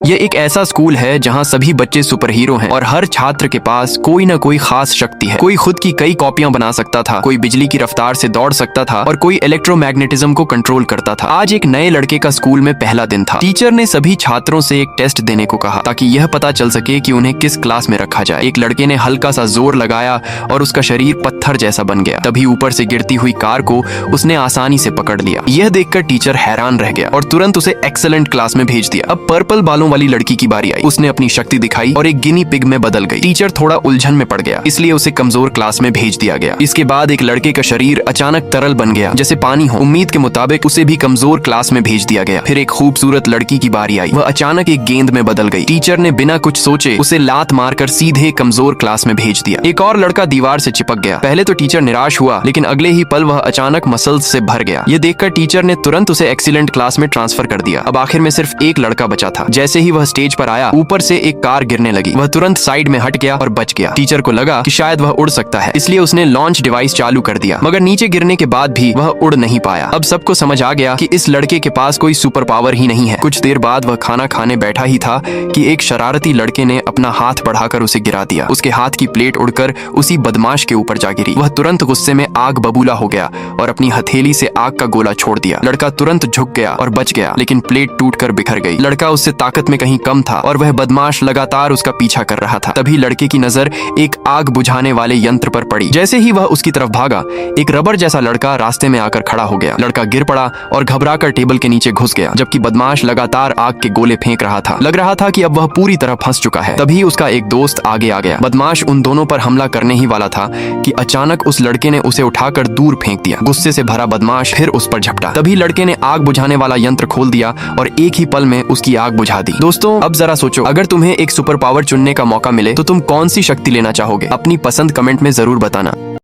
ये एक ऐसा स्कूल है जहाँ सभी बच्चे सुपर हीरो हैं और हर छात्र के पास कोई ना कोई खास शक्ति है। कोई खुद की कई कॉपियां बना सकता था, कोई बिजली की रफ्तार से दौड़ सकता था और कोई इलेक्ट्रोमैग्नेटिज्म को कंट्रोल करता था। आज एक नए लड़के का स्कूल में पहला दिन था। टीचर ने सभी छात्रों से एक टेस्ट देने को कहा ताकि यह पता चल सके कि उन्हें किस क्लास में रखा जाए। एक लड़के ने हल्का सा जोर लगाया और उसका शरीर पत्थर जैसा बन गया। तभी ऊपर से गिरती हुई कार को उसने आसानी से पकड़ लिया। यह देखकर टीचर हैरान रह गया और तुरंत उसे एक्सेलेंट क्लास में भेज दिया। अब पर्पल बालों वाली लड़की की बारी आई। उसने अपनी शक्ति दिखाई और एक गिनी पिग में बदल गई। टीचर थोड़ा उलझन में पड़ गया, इसलिए उसे कमजोर क्लास में भेज दिया गया। इसके बाद एक लड़के का शरीर अचानक तरल बन गया, जैसे पानी हो। उम्मीद के मुताबिक उसे भी कमजोर क्लास में भेज दिया गया। फिर एक खूबसूरत लड़की की बारी आई। वह अचानक एक गेंद में बदल गई। टीचर ने बिना कुछ सोचे उसे लात मारकर सीधे कमजोर क्लास में भेज दिया। एक और लड़का दीवार से चिपक गया। पहले तो टीचर निराश हुआ, लेकिन अगले ही पल वह अचानक मसल्स से भर गया। ये देखकर टीचर ने तुरंत उसे एक्सीलेंट क्लास में ट्रांसफर कर दिया। अब आखिर में सिर्फ एक लड़का बचा था। जैसे ही वह स्टेज पर आया, ऊपर से एक कार गिरने लगी। वह तुरंत साइड में हट गया और बच गया। टीचर को लगा कि शायद वह उड़ सकता है, इसलिए उसने लॉन्च डिवाइस चालू कर दिया, मगर नीचे गिरने के बाद भी वह उड़ नहीं पाया। अब सबको समझ आ गया कि इस लड़के के पास कोई सुपर पावर ही नहीं है। कुछ देर बाद वह खाना खाने बैठा ही था कि एक शरारती लड़के ने अपना हाथ बढ़ाकर उसे गिरा दिया। उसके हाथ की प्लेट उड़कर उसी बदमाश के ऊपर जा गिरी। वह तुरंत गुस्से में आग बबूला हो गया और अपनी हथेली से आग का गोला छोड़ दिया। लड़का तुरंत झुक गया और बच गया, लेकिन प्लेट टूटकर बिखर गई। लड़का उससे ताकत में कहीं कम था और वह बदमाश लगातार उसका पीछा कर रहा था। तभी लड़के की नजर एक आग बुझाने वाले यंत्र पर पड़ी। जैसे ही वह उसकी तरफ भागा, एक रबर जैसा लड़का रास्ते में आकर खड़ा हो गया। लड़का गिर पड़ा और घबराकर टेबल के नीचे घुस गया, जबकि बदमाश लगातार आग के गोले फेंक रहा था। लग रहा था कि अब वह पूरी तरह फंस चुका है। तभी उसका एक दोस्त आगे आ गया। बदमाश उन दोनों पर हमला करने ही वाला था कि अचानक उस लड़के ने उसे उठाकर दूर फेंक दिया। गुस्से से भरा बदमाश फिर उस पर झपटा। तभी लड़के ने आग बुझाने वाला यंत्र खोल दिया और एक ही पल में उसकी आग बुझा दी। दोस्तों, अब जरा सोचो, अगर तुम्हें एक सुपर पावर चुनने का मौका मिले तो तुम कौन सी शक्ति लेना चाहोगे? अपनी पसंद कमेंट में जरूर बताना।